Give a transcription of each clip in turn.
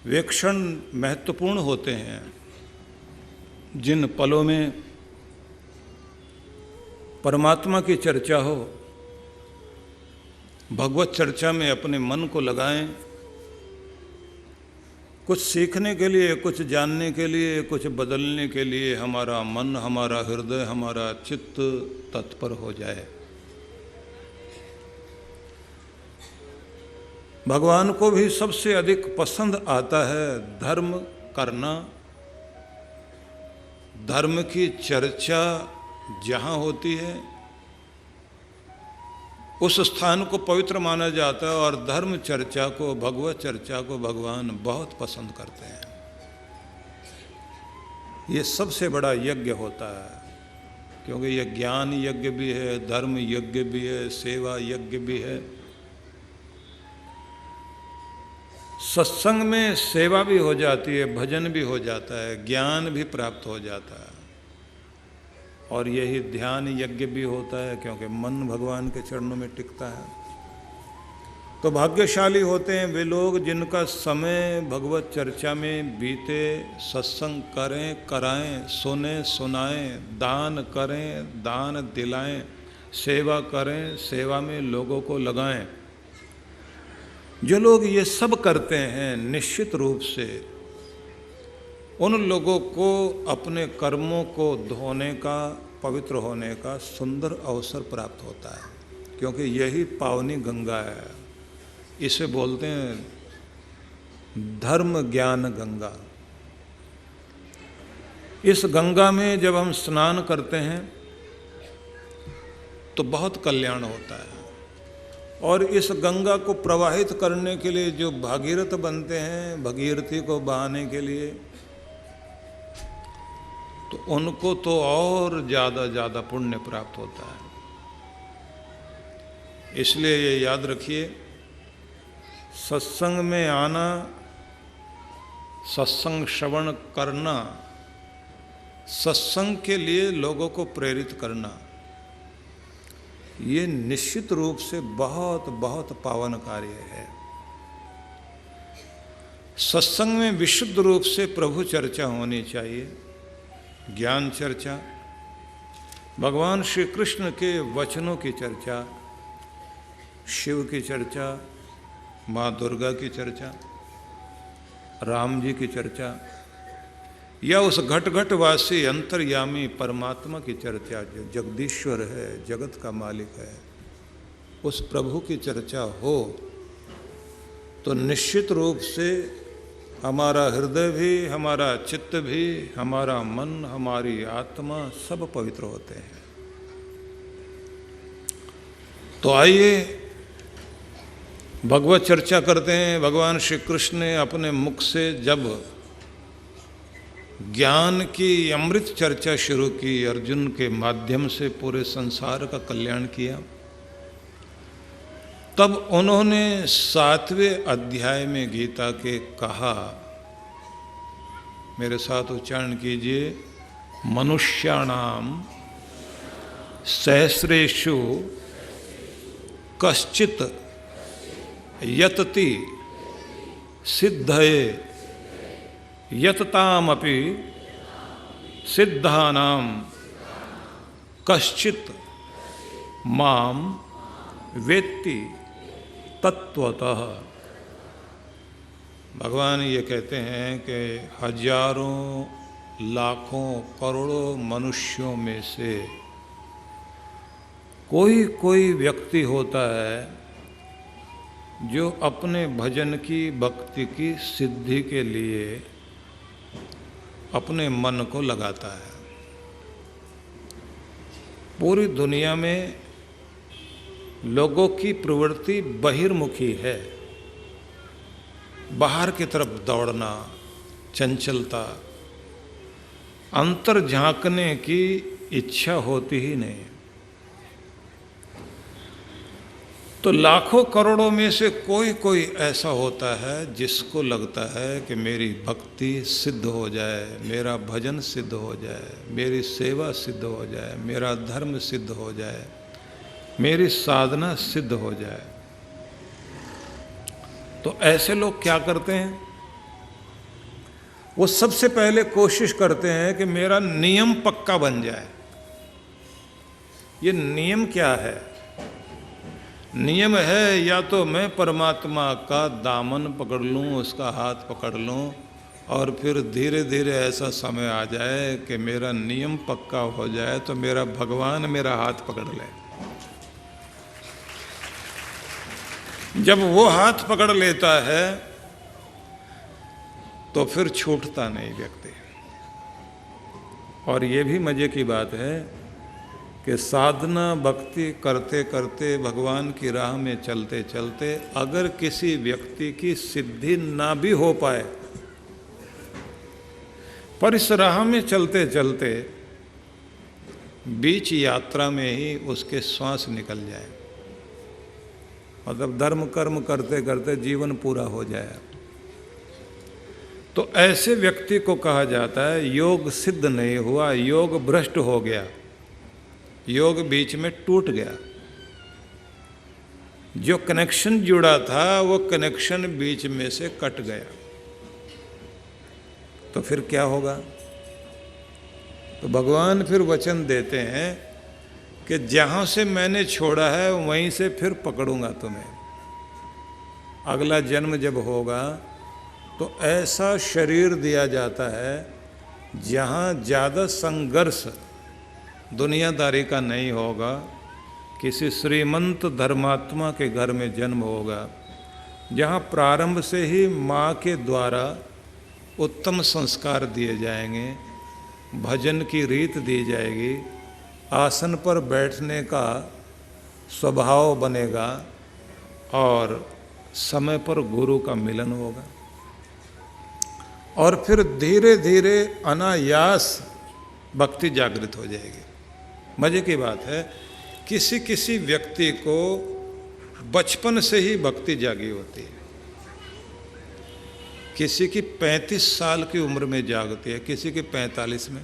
वे क्षण महत्वपूर्ण होते हैं जिन पलों में परमात्मा की चर्चा हो, भगवत चर्चा में अपने मन को लगाएं, कुछ सीखने के लिए, कुछ जानने के लिए, कुछ बदलने के लिए हमारा मन, हमारा हृदय, हमारा चित्त तत्पर हो जाए। भगवान को भी सबसे अधिक पसंद आता है धर्म करना। धर्म की चर्चा जहाँ होती है उस स्थान को पवित्र माना जाता है और धर्म चर्चा को, भगवत चर्चा को भगवान बहुत पसंद करते हैं। ये सबसे बड़ा यज्ञ होता है, क्योंकि ये ज्ञान यज्ञ भी है, धर्म यज्ञ भी है, सेवा यज्ञ भी है। सत्संग में सेवा भी हो जाती है, भजन भी हो जाता है, ज्ञान भी प्राप्त हो जाता है, और यही ध्यान यज्ञ भी होता है, क्योंकि मन भगवान के चरणों में टिकता है। तो भाग्यशाली होते हैं वे लोग जिनका समय भगवत चर्चा में बीते, सत्संग करें, कराएं, सुने, सुनाएं, दान करें, दान दिलाएं, सेवा करें, सेवा में लोगों को लगाएं। जो लोग ये सब करते हैं, निश्चित रूप से उन लोगों को अपने कर्मों को धोने का, पवित्र होने का सुंदर अवसर प्राप्त होता है, क्योंकि यही पावनी गंगा है। इसे बोलते हैं धर्म ज्ञान गंगा। इस गंगा में जब हम स्नान करते हैं तो बहुत कल्याण होता है, और इस गंगा को प्रवाहित करने के लिए जो भागीरथ बनते हैं, भगीरथी को बहाने के लिए, तो उनको तो और ज़्यादा पुण्य प्राप्त होता है। इसलिए ये याद रखिए, सत्संग में आना, सत्संग श्रवण करना, सत्संग के लिए लोगों को प्रेरित करना, ये निश्चित रूप से बहुत पावन कार्य है। सत्संग में विशुद्ध रूप से प्रभु चर्चा होनी चाहिए, ज्ञान चर्चा, भगवान श्री कृष्ण के वचनों की चर्चा, शिव की चर्चा, माँ दुर्गा की चर्चा, राम जी की चर्चा, या उस घट घट वासी अंतर्यामी परमात्मा की चर्चा जो जगदीश्वर है, जगत का मालिक है, उस प्रभु की चर्चा हो तो निश्चित रूप से हमारा हृदय भी, हमारा चित्त भी, हमारा मन, हमारी आत्मा सब पवित्र होते हैं। तो आइए भगवत चर्चा करते हैं। भगवान श्री कृष्ण ने अपने मुख से जब ज्ञान की अमृत चर्चा शुरू की, अर्जुन के माध्यम से पूरे संसार का कल्याण किया, तब उन्होंने 7वें अध्याय में गीता के कहा, मेरे साथ उच्चारण कीजिए, मनुष्याणाम सहस्रेषु कश्चित यतति सिद्धये यततामपि सिद्धानां कश्चित माम वेत्ति तत्वतः। भगवान ये कहते हैं कि हजारों, लाखों, करोड़ों मनुष्यों में से कोई व्यक्ति होता है जो अपने भजन की, भक्ति की सिद्धि के लिए अपने मन को लगाता है। पूरी दुनिया में लोगों की प्रवृत्ति बहिर्मुखी है, बाहर की तरफ दौड़ना, चंचलता, अंतर झांकने की इच्छा होती ही नहीं। तो लाखों करोड़ों में से कोई ऐसा होता है जिसको लगता है कि मेरी भक्ति सिद्ध हो जाए, मेरा भजन सिद्ध हो जाए, मेरी सेवा सिद्ध हो जाए, मेरा धर्म सिद्ध हो जाए, मेरी साधना सिद्ध हो जाए। तो ऐसे लोग क्या करते हैं? वो सबसे पहले कोशिश करते हैं कि मेरा नियम पक्का बन जाए। ये नियम क्या है? नियम है या तो मैं परमात्मा का दामन पकड़ लूँ, उसका हाथ पकड़ लूँ, और फिर धीरे धीरे ऐसा समय आ जाए कि मेरा नियम पक्का हो जाए तो मेरा भगवान मेरा हाथ पकड़ ले। जब वो हाथ पकड़ लेता है तो फिर छूटता नहीं व्यक्ति। और ये भी मजे की बात है कि साधना भक्ति करते करते भगवान की राह में चलते चलते अगर किसी व्यक्ति की सिद्धि ना भी हो पाए, पर इस राह में चलते चलते बीच यात्रा में ही उसके श्वास निकल जाए, मतलब धर्म कर्म करते करते जीवन पूरा हो जाए, तो ऐसे व्यक्ति को कहा जाता है योग सिद्ध नहीं हुआ, योग भ्रष्ट हो गया, योग बीच में टूट गया। जो कनेक्शन जुड़ा था वो कनेक्शन बीच में से कट गया, तो फिर क्या होगा? तो भगवान फिर वचन देते हैं कि जहाँ से मैंने छोड़ा है वहीं से फिर पकड़ूंगा तुम्हें। अगला जन्म जब होगा तो ऐसा शरीर दिया जाता है जहाँ ज़्यादा संघर्ष दुनियादारी का नहीं होगा, किसी श्रीमंत धर्मात्मा के घर में जन्म होगा, जहाँ प्रारंभ से ही माँ के द्वारा उत्तम संस्कार दिए जाएंगे, भजन की रीत दी जाएगी, आसन पर बैठने का स्वभाव बनेगा और समय पर गुरु का मिलन होगा। और फिर धीरे धीरे अनायास भक्ति जागृत हो जाएगी। मजे की बात है, किसी किसी व्यक्ति को बचपन से ही भक्ति जागी होती है, किसी की 35 साल की उम्र में जागती है, किसी की 45 में।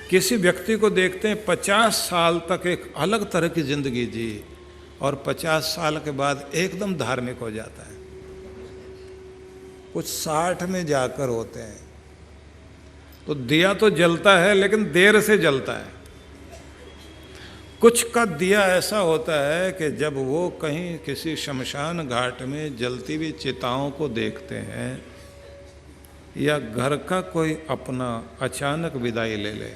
किसी व्यक्ति को देखते हैं 50 साल तक एक अलग तरह की जिंदगी जी और 50 साल के बाद एकदम धार्मिक हो जाता है। कुछ 60 में जाकर होते हैं तो दिया तो जलता है लेकिन देर से जलता है। कुछ का दिया ऐसा होता है कि जब वो कहीं किसी शमशान घाट में जलती हुई चिताओं को देखते हैं या घर का कोई अपना अचानक विदाई ले ले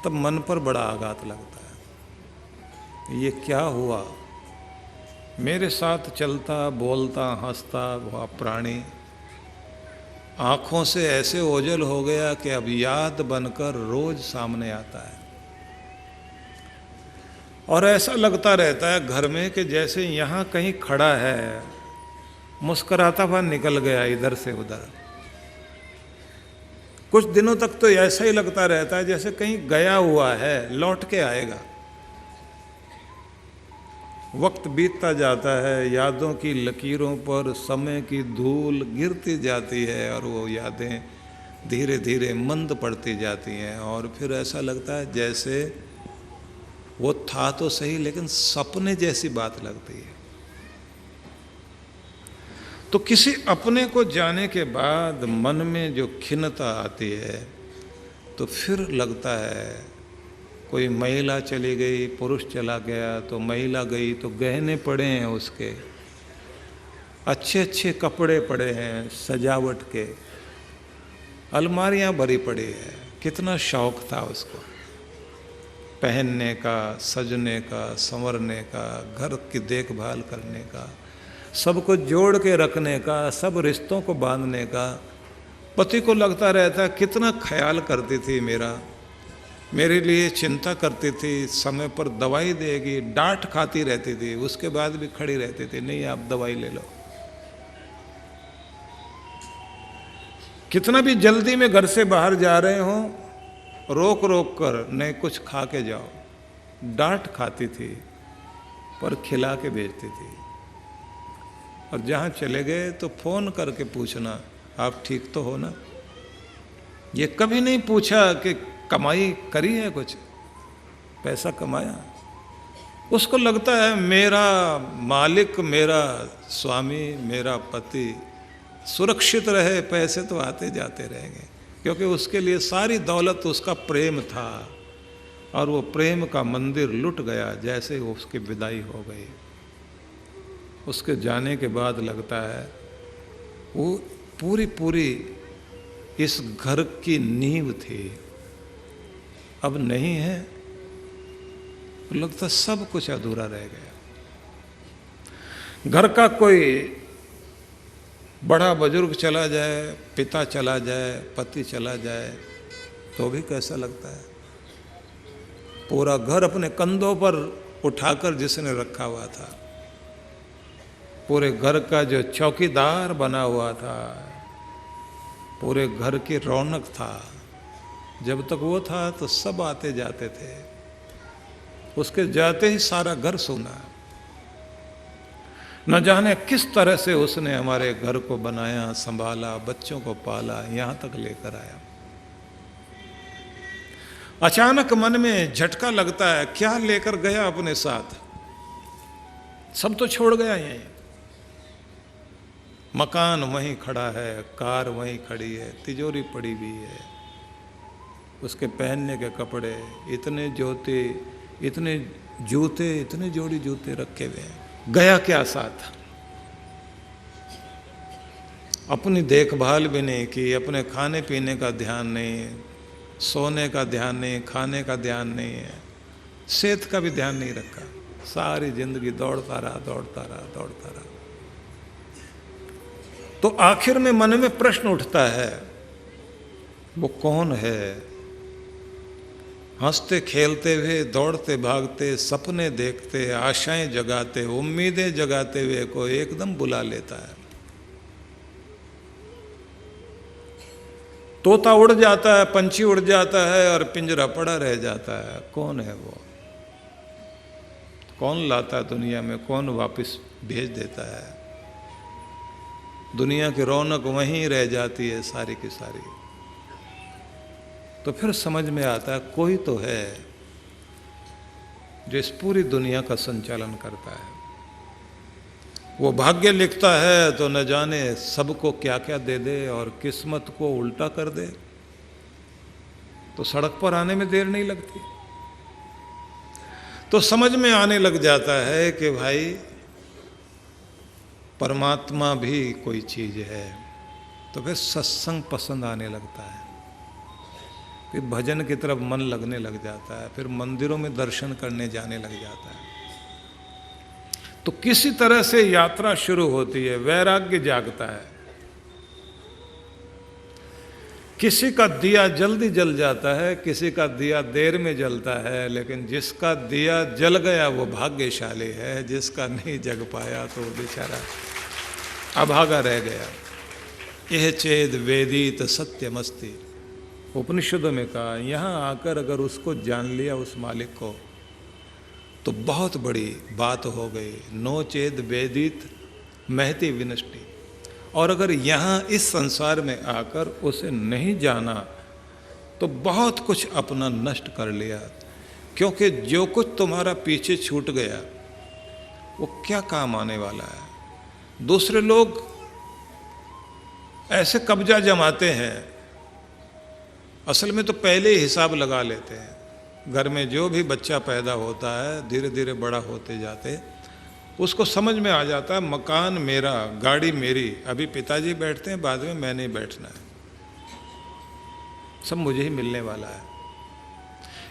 तब मन पर बड़ा आघात लगता है। ये क्या हुआ? मेरे साथ चलता बोलता हंसता वह प्राणी आँखों से ऐसे ओझल हो गया कि अब याद बनकर रोज सामने आता है। और ऐसा लगता रहता है घर में कि जैसे यहाँ कहीं खड़ा है, मुस्कुराता हुआ निकल गया इधर से उधर। कुछ दिनों तक तो ऐसा ही लगता रहता है जैसे कहीं गया हुआ है, लौट के आएगा। वक्त बीतता जाता है, यादों की लकीरों पर समय की धूल गिरती जाती है और वो यादें धीरे धीरे मंद पड़ती जाती हैं और फिर ऐसा लगता है जैसे वो था तो सही लेकिन सपने जैसी बात लगती है। तो किसी अपने को जाने के बाद मन में जो खिन्नता आती है तो फिर लगता है कोई महिला चली गई, पुरुष चला गया, तो महिला गई तो गहने पड़े हैं उसके, अच्छे अच्छे कपड़े पड़े हैं सजावट के, अलमारियां भरी पड़ी है। कितना शौक था उसको पहनने का, सजने का, संवरने का, घर की देखभाल करने का, सबको जोड़ के रखने का, सब रिश्तों को बांधने का। पति को लगता रहता कितना ख्याल करती थी मेरे लिए चिंता करती थी, समय पर दवाई देगी, डांट खाती रहती थी, उसके बाद भी खड़ी रहती थी, नहीं आप दवाई ले लो। कितना भी जल्दी में घर से बाहर जा रहे हो, रोक रोक कर नहीं कुछ खा के जाओ। डांट खाती थी पर खिला के भेजती थी। और जहाँ चले गए तो फोन करके पूछना आप ठीक तो हो ना। ये कभी नहीं पूछा कि कमाई करी है, कुछ पैसा कमाया। उसको लगता है मेरा मालिक, मेरा स्वामी, मेरा पति सुरक्षित रहे, पैसे तो आते जाते रहेंगे, क्योंकि उसके लिए सारी दौलत उसका प्रेम था और वो प्रेम का मंदिर लुट गया जैसे उसकी विदाई हो गई। उसके जाने के बाद लगता है वो पूरी पूरी इस घर की नींव थी, अब नहीं है, तो लगता सब कुछ अधूरा रह गया। घर का कोई बड़ा बुजुर्ग चला जाए, पिता चला जाए, पति चला जाए, तो भी कैसा लगता है। पूरा घर अपने कंधों पर उठाकर जिसने रखा हुआ था, पूरे घर का जो चौकीदार बना हुआ था, पूरे घर की रौनक था, जब तक वो था तो सब आते जाते थे, उसके जाते ही सारा घर सूना। न जाने किस तरह से उसने हमारे घर को बनाया, संभाला, बच्चों को पाला, यहां तक लेकर आया। अचानक मन में झटका लगता है, क्या लेकर गया अपने साथ, सब तो छोड़ गया यहीं। मकान वहीं खड़ा है, कार वहीं खड़ी है, तिजोरी पड़ी हुई है, उसके पहनने के कपड़े, इतने जूते, इतने जूते, इतने जोड़ी जूते रखे हुए हैं। गया क्या साथ? अपनी देखभाल भी नहीं की, अपने खाने पीने का ध्यान नहीं, सोने का ध्यान नहीं, खाने का ध्यान नहीं है, सेहत का भी ध्यान नहीं रखा। सारी जिंदगी दौड़ता रहा, दौड़ता रहा, दौड़ता रहा। तो आखिर में मन में प्रश्न उठता है, वो कौन है? हंसते खेलते हुए, दौड़ते भागते, सपने देखते, आशाएं जगाते, उम्मीदें जगाते हुए को एकदम बुला लेता है। तोता उड़ जाता है, पंछी उड़ जाता है और पिंजरा पड़ा रह जाता है। कौन है वो? कौन लाता है दुनिया में, कौन वापस भेज देता है? दुनिया की रौनक वहीं रह जाती है सारी की सारी। तो फिर समझ में आता है कोई तो है जो इस पूरी दुनिया का संचालन करता है। वो भाग्य लिखता है तो न जाने सबको क्या क्या दे दे और किस्मत को उल्टा कर दे, तो सड़क पर आने में देर नहीं लगती। तो समझ में आने लग जाता है कि भाई परमात्मा भी कोई चीज है। तो फिर सत्संग पसंद आने लगता है, फिर भजन की तरफ मन लगने लग जाता है, फिर मंदिरों में दर्शन करने जाने लग जाता है। तो किसी तरह से यात्रा शुरू होती है, वैराग्य जागता है। किसी का दिया जल्दी जल जाता है, किसी का दिया देर में जलता है, लेकिन जिसका दिया जल गया वो भाग्यशाली है, जिसका नहीं जग पाया तो वो बेचारा अभागा रह गया। यह चेद वेदित सत्यमस्ति, उपनिषदों में कहा। यहाँ आकर अगर उसको जान लिया, उस मालिक को, तो बहुत बड़ी बात हो गई। नो चेद वेदित महति विनष्टि। और अगर यहाँ इस संसार में आकर उसे नहीं जाना तो बहुत कुछ अपना नष्ट कर लिया, क्योंकि जो कुछ तुम्हारा पीछे छूट गया वो क्या काम आने वाला है। दूसरे लोग ऐसे कब्जा जमाते हैं, असल में तो पहले ही हिसाब लगा लेते हैं। घर में जो भी बच्चा पैदा होता है, धीरे धीरे बड़ा होते जाते उसको समझ में आ जाता है मकान मेरा, गाड़ी मेरी। अभी पिताजी बैठते हैं, बाद में मैंने ही बैठना है, सब मुझे ही मिलने वाला है।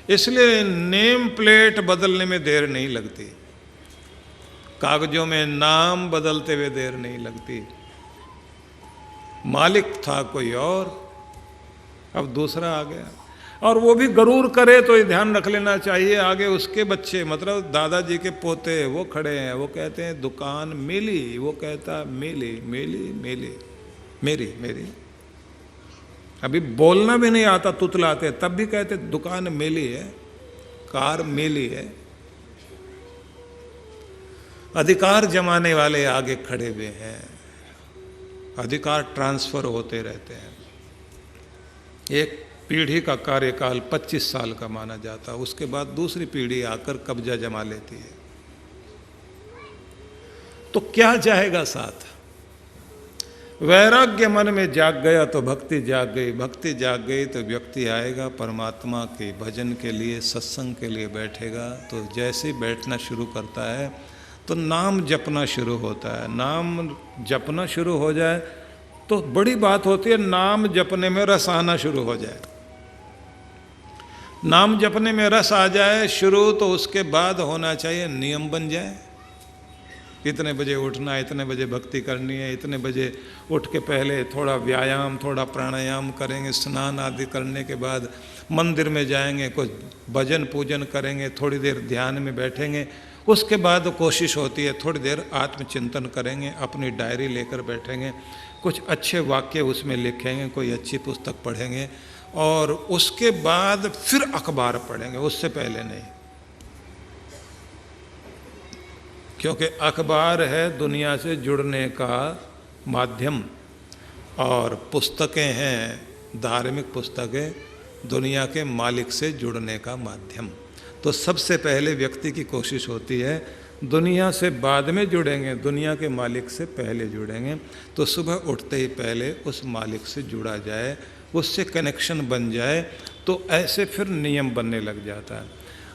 इसलिए नेम प्लेट बदलने में देर नहीं लगती, कागजों में नाम बदलते हुए देर नहीं लगती। मालिक था कोई और, अब दूसरा आ गया। और वो भी गरूर करे तो ये ध्यान रख लेना चाहिए, आगे उसके बच्चे, मतलब दादाजी के पोते वो खड़े हैं, वो कहते हैं दुकान मिली, वो कहता मिली मिली मिली, मेरी मेरी। अभी बोलना भी नहीं आता, तुतलाते, तब भी कहते दुकान मिली है, कार मिली है। अधिकार जमाने वाले आगे खड़े हुए हैं, अधिकार ट्रांसफर होते रहते हैं। एक पीढ़ी का कार्यकाल 25 साल का माना जाता है, उसके बाद दूसरी पीढ़ी आकर कब्जा जमा लेती है। तो क्या जाएगा साथ? वैराग्य मन में जाग गया तो भक्ति जाग गई, भक्ति जाग गई तो व्यक्ति आएगा परमात्मा के भजन के लिए, सत्संग के लिए बैठेगा। तो जैसे ही बैठना शुरू करता है तो नाम जपना शुरू होता है। नाम जपना शुरू हो जाए तो बड़ी बात होती है, नाम जपने में रस आना शुरू हो जाए। नाम जपने में रस आ जाए शुरू, तो उसके बाद होना चाहिए नियम बन जाए। इतने बजे उठना है, इतने बजे भक्ति करनी है, इतने बजे उठ के पहले थोड़ा व्यायाम, थोड़ा प्राणायाम करेंगे, स्नान आदि करने के बाद मंदिर में जाएंगे, कुछ भजन पूजन करेंगे, थोड़ी देर ध्यान में बैठेंगे। उसके बाद कोशिश होती है थोड़ी देर आत्मचिंतन करेंगे, अपनी डायरी लेकर बैठेंगे, कुछ अच्छे वाक्य उसमें लिखेंगे, कोई अच्छी पुस्तक पढ़ेंगे और उसके बाद फिर अखबार पढ़ेंगे, उससे पहले नहीं। क्योंकि अखबार है दुनिया से जुड़ने का माध्यम और पुस्तकें हैं, धार्मिक पुस्तकें दुनिया के मालिक से जुड़ने का माध्यम। तो सबसे पहले व्यक्ति की कोशिश होती है दुनिया से बाद में जुड़ेंगे, दुनिया के मालिक से पहले जुड़ेंगे। तो सुबह उठते ही पहले उस मालिक से जुड़ा जाए, उससे कनेक्शन बन जाए, तो ऐसे फिर नियम बनने लग जाता है।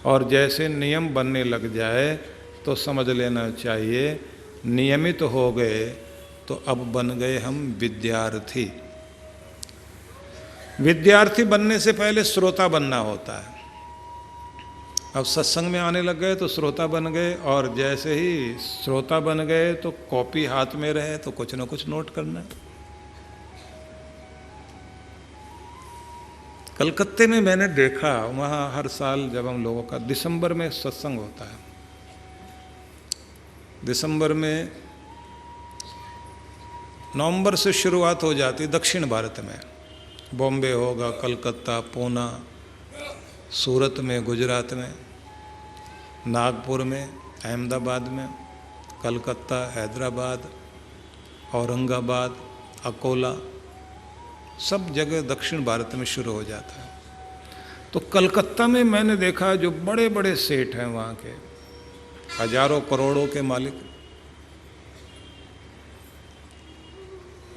और जैसे नियम बनने लग जाए तो समझ लेना चाहिए नियमित हो गए, तो अब बन गए हम विद्यार्थी। विद्यार्थी बनने से पहले श्रोता बनना होता है। अब सत्संग में आने लग गए तो श्रोता बन गए, और जैसे ही श्रोता बन गए तो कॉपी हाथ में रहे तो कुछ ना कुछ नोट करना है। कलकत्ते में मैंने देखा, वहाँ हर साल जब हम लोगों का दिसंबर में सत्संग होता है, दिसंबर में नवंबर से शुरुआत हो जाती दक्षिण भारत में, बॉम्बे होगा, कलकत्ता, पूना, सूरत में, गुजरात में, नागपुर में, अहमदाबाद में, कलकत्ता, हैदराबाद, औरंगाबाद, अकोला, सब जगह दक्षिण भारत में शुरू हो जाता है। तो कलकत्ता में मैंने देखा जो बड़े बड़े सेठ हैं वहाँ के, हजारों करोड़ों के मालिक,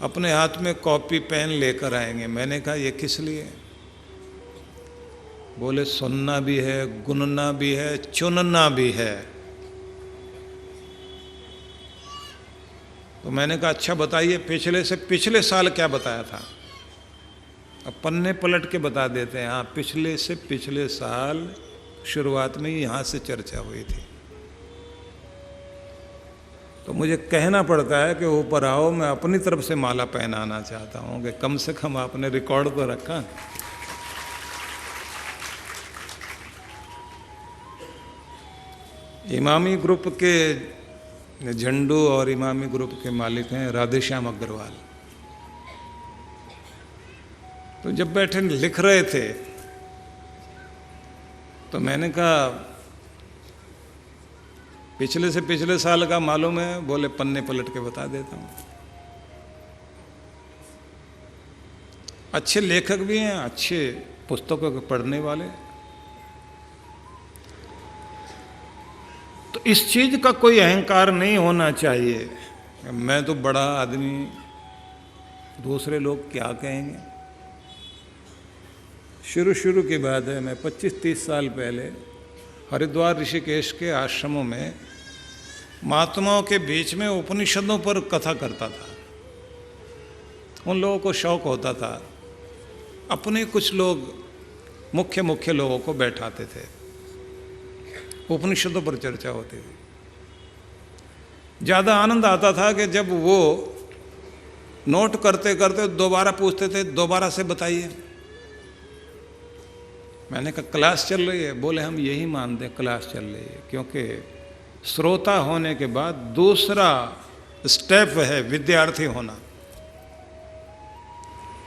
अपने हाथ में कॉपी पेन लेकर आएंगे। मैंने कहा ये किस लिए? बोले सुनना भी है, गुनना भी है, चुनना भी है। तो मैंने कहा अच्छा बताइए पिछले से पिछले साल क्या बताया था। अब पन्ने पलट के बता देते हैं, हाँ पिछले से पिछले साल शुरुआत में ही यहाँ से चर्चा हुई थी। तो मुझे कहना पड़ता है कि ऊपर आओ, मैं अपनी तरफ से माला पहनाना चाहता हूँ कि कम से कम आपने रिकॉर्ड तो रखा। इमामी ग्रुप के झंडू और इमामी ग्रुप के मालिक हैं राधेश्याम अग्रवाल। तो जब बैठे लिख रहे थे तो मैंने कहा पिछले से पिछले साल का मालूम है? बोले पन्ने पलट के बता देता हूँ। अच्छे लेखक भी हैं, अच्छे पुस्तकों के पढ़ने वाले। तो इस चीज का कोई अहंकार नहीं होना चाहिए, मैं तो बड़ा आदमी, दूसरे लोग क्या कहेंगे। शुरू की बात है, मैं 25-30 साल पहले हरिद्वार ऋषिकेश के आश्रमों में महात्माओं के बीच में उपनिषदों पर कथा करता था। उन लोगों को शौक होता था, अपने कुछ लोग मुख्य लोगों को बैठाते थे, उपनिषदों पर चर्चा होती थी। ज़्यादा आनंद आता था कि जब वो नोट करते करते दोबारा पूछते थे, दोबारा से बताइए। मैंने कहा क्लास चल रही है? बोले हम यही मानते हैं क्लास चल रही है, क्योंकि श्रोता होने के बाद दूसरा स्टेप है विद्यार्थी होना।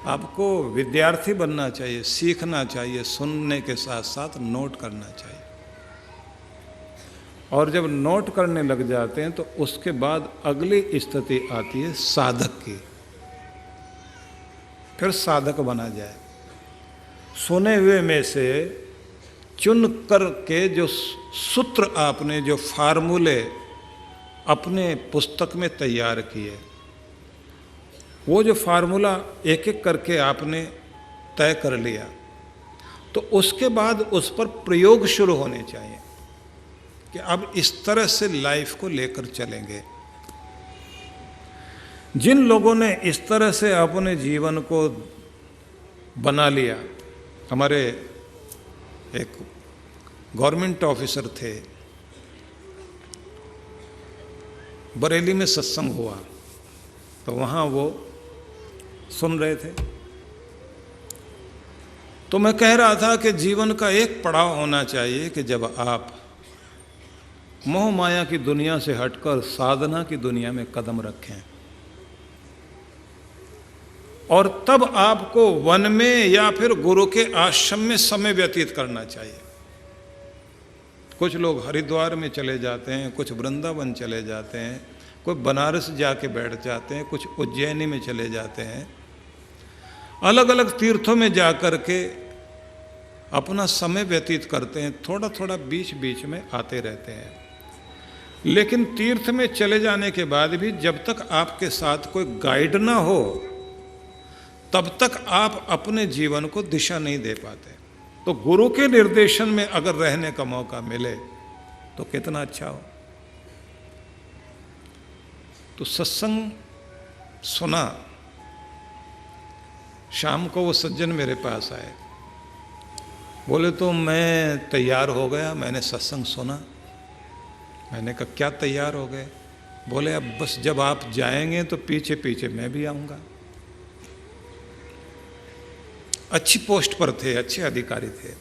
आपको विद्यार्थी बनना चाहिए, सीखना चाहिए, सुनने के साथ साथ नोट करना चाहिए। और जब नोट करने लग जाते हैं तो उसके बाद अगली स्थिति आती है साधक की। फिर साधक बना जाए, सुने हुए में से चुन कर के जो सूत्र आपने, जो फार्मूले अपने पुस्तक में तैयार किए। वो जो फार्मूला एक एक करके आपने तय कर लिया, तो उसके बाद उस पर प्रयोग शुरू होने चाहिए कि अब इस तरह से लाइफ को लेकर चलेंगे। जिन लोगों ने इस तरह से अपने जीवन को बना लिया, हमारे एक गवर्नमेंट ऑफिसर थे, बरेली में सत्संग हुआ तो वहाँ वो सुन रहे थे, तो मैं कह रहा था कि जीवन का एक पड़ाव होना चाहिए कि जब आप मोह माया की दुनिया से हटकर साधना की दुनिया में कदम रखें, और तब आपको वन में या फिर गुरु के आश्रम में समय व्यतीत करना चाहिए। कुछ लोग हरिद्वार में चले जाते हैं, कुछ वृंदावन चले जाते हैं, कोई बनारस जाके बैठ जाते हैं, कुछ उज्जैनी में चले जाते हैं, अलग अलग तीर्थों में जाकर के अपना समय व्यतीत करते हैं, थोड़ा थोड़ा बीच बीच में आते रहते हैं। लेकिन तीर्थ में चले जाने के बाद भी जब तक आपके साथ कोई गाइड ना हो, तब तक आप अपने जीवन को दिशा नहीं दे पाते। तो गुरु के निर्देशन में अगर रहने का मौका मिले तो कितना अच्छा हो। तो सत्संग सुना, शाम को वो सज्जन मेरे पास आए, बोले तो मैं तैयार हो गया, मैंने सत्संग सुना। मैंने कहा क्या तैयार हो गए? बोले अब बस जब आप जाएंगे तो पीछे पीछे मैं भी आऊँगा। अच्छी पोस्ट पर थे, अच्छे अधिकारी थे।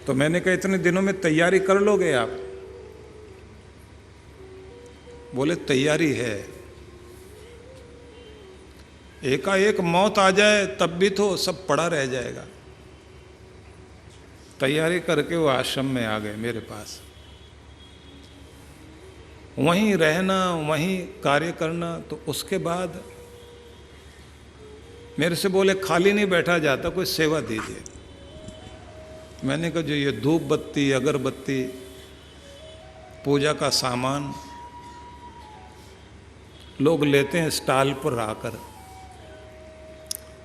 तो मैंने कहा इतने दिनों में तैयारी कर लोगे आप? बोले तैयारी है, एकाएक मौत आ जाए तब भी तो सब पड़ा रह जाएगा। तैयारी करके वो आश्रम में आ गए मेरे पास। वहीं रहना, वहीं कार्य करना। तो उसके बाद मेरे से बोले खाली नहीं बैठा जाता, कोई सेवा दीजिए। मैंने कहा जो ये धूप बत्ती, अगरबत्ती, पूजा का सामान लोग लेते हैं स्टॉल पर आकर,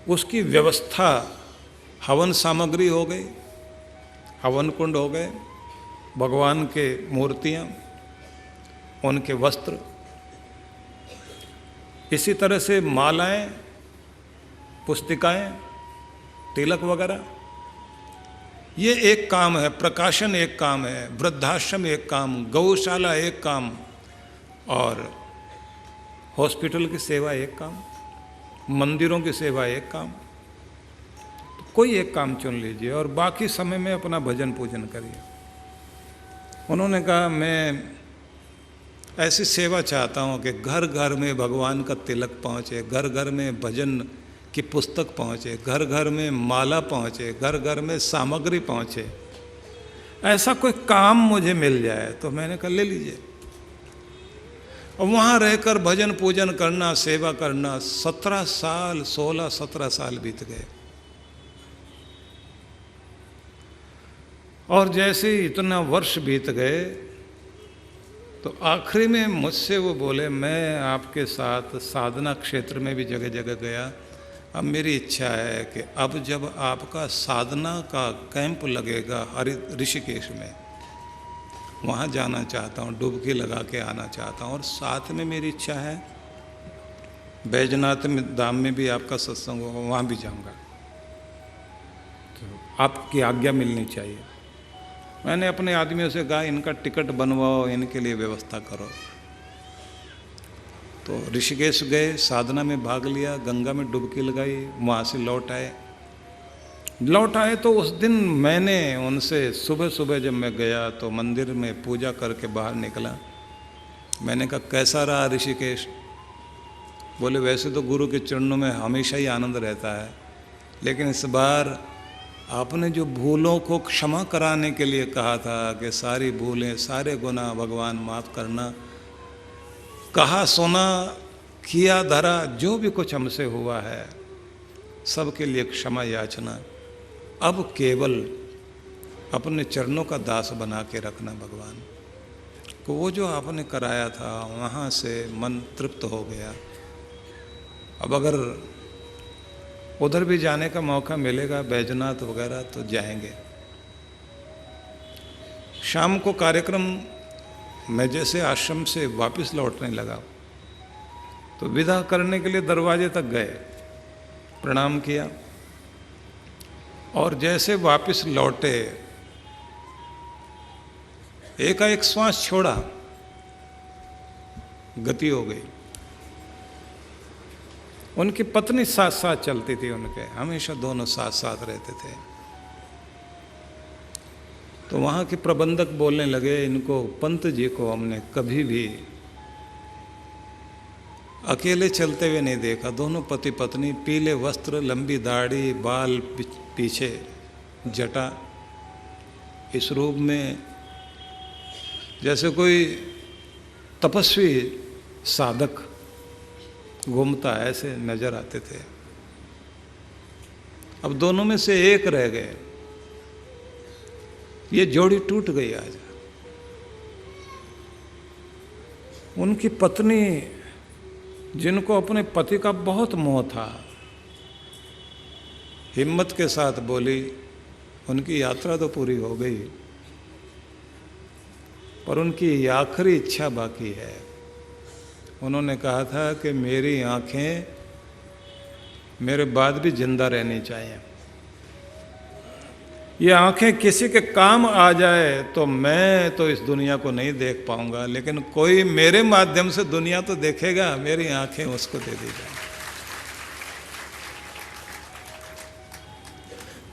उसकी व्यवस्था, हवन सामग्री हो गई, हवन कुंड हो गए, भगवान के मूर्तियाँ, उनके वस्त्र, इसी तरह से मालाएं, पुस्तिकाएं, तिलक वगैरह, ये एक काम है। प्रकाशन एक काम है, वृद्धाश्रम एक काम, गौशाला एक काम, और हॉस्पिटल की सेवा एक काम, मंदिरों की सेवा एक काम। तो कोई एक काम चुन लीजिए और बाकी समय में अपना भजन पूजन करिए। उन्होंने कहा मैं ऐसी सेवा चाहता हूँ कि घर घर में भगवान का तिलक पहुँचे, घर घर में भजन की पुस्तक पहुँचे, घर घर में माला पहुँचे, घर घर में सामग्री पहुँचे, ऐसा कोई काम मुझे मिल जाए। तो मैंने कहा ले लीजिए। और वहाँ रहकर भजन पूजन करना, सेवा करना, 17 साल, 16-17 साल बीत गए। और जैसे ही इतना वर्ष बीत गए तो आखिरी में मुझसे वो बोले मैं आपके साथ साधना क्षेत्र में भी जगह जगह गया, अब मेरी इच्छा है कि अब जब आपका साधना का कैंप लगेगा ऋषिकेश में, वहाँ जाना चाहता हूँ, डुबकी लगा के आना चाहता हूँ। और साथ में मेरी इच्छा है बैजनाथ में धाम में भी आपका सत्संग होगा, वहाँ भी जाऊँगा, तो आपकी आज्ञा मिलनी चाहिए। मैंने अपने आदमियों से कहा इनका टिकट बनवाओ, इनके लिए व्यवस्था करो। तो ऋषिकेश गए, साधना में भाग लिया, गंगा में डुबकी लगाई, वहाँ से लौट आए। तो उस दिन मैंने उनसे सुबह सुबह जब मैं गया तो मंदिर में पूजा करके बाहर निकला। मैंने कहा कैसा रहा ऋषिकेश? बोले वैसे तो गुरु के चरणों में हमेशा ही आनंद रहता है, लेकिन इस बार आपने जो भूलों को क्षमा कराने के लिए कहा था कि सारी भूलें, सारे गुनाह भगवान माफ़ करना, कहा सुना, किया धरा, जो भी कुछ हमसे हुआ है सबके लिए क्षमा याचना। अब केवल अपने चरणों का दास बना के रखना भगवान। कि वो जो आपने कराया था वहाँ से मन तृप्त हो गया, अब अगर उधर भी जाने का मौका मिलेगा बैजनाथ वगैरह तो जाएंगे। शाम को कार्यक्रम मैं जैसे आश्रम से वापस लौटने लगा तो विदा करने के लिए दरवाजे तक गए, प्रणाम किया और जैसे वापस लौटे एकाएक श्वास छोड़ा, गति हो गई। उनकी पत्नी साथ साथ चलती थी, उनके हमेशा दोनों साथ साथ रहते थे। तो वहाँ के प्रबंधक बोलने लगे, इनको पंत जी को हमने कभी भी अकेले चलते हुए नहीं देखा। दोनों पति पत्नी, पीले वस्त्र, लंबी दाढ़ी, बाल पीछे, जटा, इस रूप में जैसे कोई तपस्वी साधक घूमता ऐसे नजर आते थे। अब दोनों में से एक रह गए, ये जोड़ी टूट गई आज। उनकी पत्नी, जिनको अपने पति का बहुत मोह था, हिम्मत के साथ बोली, उनकी यात्रा तो पूरी हो गई पर उनकी आखिरी इच्छा बाकी है। उन्होंने कहा था कि मेरी आंखें मेरे बाद भी जिंदा रहनी चाहिए। ये आंखें किसी के काम आ जाए तो मैं तो इस दुनिया को नहीं देख पाऊंगा, लेकिन कोई मेरे माध्यम से दुनिया तो देखेगा, मेरी आंखें उसको दे दी जाए।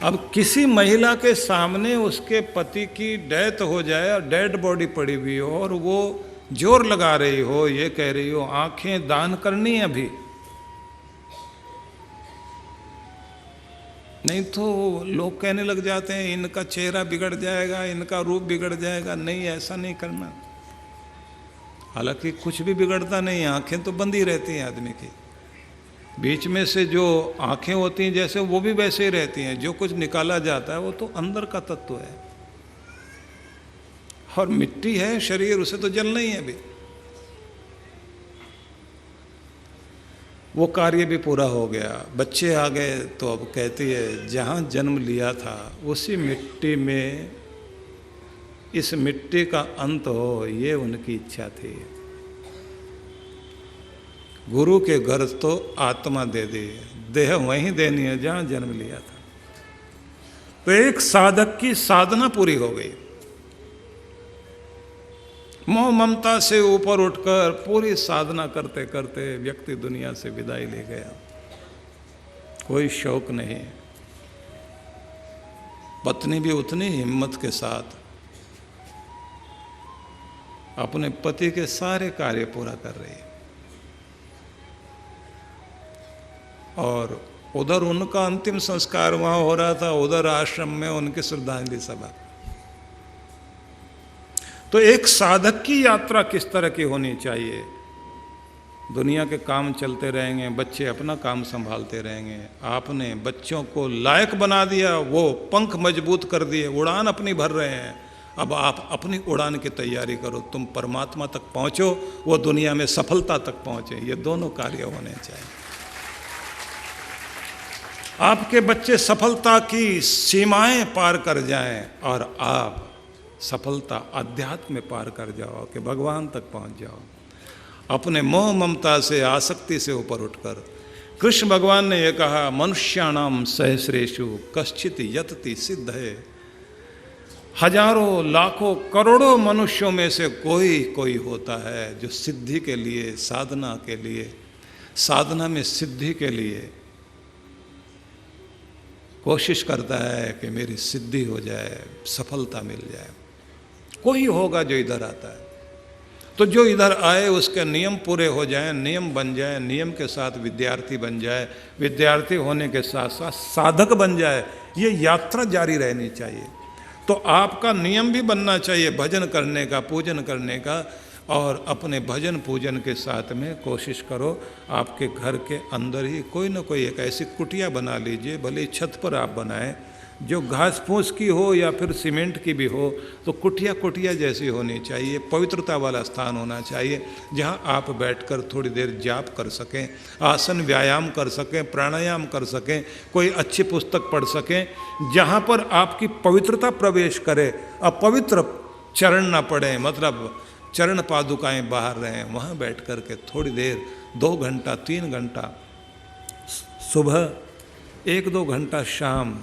अब किसी महिला के सामने उसके पति की डेथ हो जाए और डेड बॉडी पड़ी हुई हो और वो जोर लगा रही हो, ये कह रही हो आंखें दान करनी है अभी, नहीं तो लोग कहने लग जाते हैं इनका चेहरा बिगड़ जाएगा, इनका रूप बिगड़ जाएगा। नहीं, ऐसा नहीं करना। हालांकि कुछ भी बिगड़ता नहीं, आंखें तो बंद ही रहती हैं आदमी की। बीच में से जो आंखें होती हैं जैसे, वो भी वैसे ही रहती हैं। जो कुछ निकाला जाता है वो तो अंदर का तत्व है, और मिट्टी है शरीर, उसे तो जलना ही है अभी। वो कार्य भी पूरा हो गया, बच्चे आ गए तो अब कहती है जहाँ जन्म लिया था उसी मिट्टी में, इस मिट्टी का अंत हो, ये उनकी इच्छा थी। गुरु के घर तो आत्मा दे दी, देह वहीं देनी है जहाँ जन्म लिया था। तो एक साधक की साधना पूरी हो गई। मोह ममता से ऊपर उठकर पूरी साधना करते करते व्यक्ति दुनिया से विदाई ले गया। कोई शौक नहीं। पत्नी भी उतनी हिम्मत के साथ अपने पति के सारे कार्य पूरा कर रही है, और उधर उनका अंतिम संस्कार वहां हो रहा था, उधर आश्रम में उनकी श्रद्धांजलि सभा। तो एक साधक की यात्रा किस तरह की होनी चाहिए? दुनिया के काम चलते रहेंगे, बच्चे अपना काम संभालते रहेंगे, आपने बच्चों को लायक बना दिया, वो पंख मजबूत कर दिए, उड़ान अपनी भर रहे हैं। अब आप अपनी उड़ान की तैयारी करो, तुम परमात्मा तक पहुंचो, वो दुनिया में सफलता तक पहुंचे। ये दोनों कार्य होने चाहिए। आपके बच्चे सफलता की सीमाएं पार कर जाएं और आप सफलता अध्यात्म में पार कर जाओ कि भगवान तक पहुंच जाओ, अपने मोह ममता से, आसक्ति से ऊपर उठकर। कृष्ण भगवान ने यह कहा, मनुष्याणाम सहस्रेषु कश्चित यतति सिद्ध है। हजारों, लाखों, करोड़ों मनुष्यों में से कोई कोई होता है जो सिद्धि के लिए, साधना के लिए, साधना में सिद्धि के लिए कोशिश करता है कि मेरी सिद्धि हो जाए, सफलता मिल जाए। कोई होगा जो इधर आता है। तो जो इधर आए उसके नियम पूरे हो जाएं, नियम बन जाए, नियम के साथ विद्यार्थी बन जाए, विद्यार्थी होने के साथ साथ साधक बन जाए। ये यात्रा जारी रहनी चाहिए। तो आपका नियम भी बनना चाहिए भजन करने का, पूजन करने का, और अपने भजन पूजन के साथ में कोशिश करो आपके घर के अंदर ही कोई ना कोई एक ऐसी कुटिया बना लीजिए, भले छत पर आप बनाएं, जो घास फूस की हो या फिर सीमेंट की भी हो, तो कुटिया कुटिया जैसी होनी चाहिए, पवित्रता वाला स्थान होना चाहिए, जहाँ आप बैठकर थोड़ी देर जाप कर सकें, आसन व्यायाम कर सकें, प्राणायाम कर सकें, कोई अच्छी पुस्तक पढ़ सकें, जहाँ पर आपकी पवित्रता प्रवेश करे, अपवित्र चरण ना पड़े, मतलब चरण पादुकाएं बाहर रहें, वहाँ बैठ कर के थोड़ी देर 2 घंटा 3 घंटा सुबह 1-2 घंटा शाम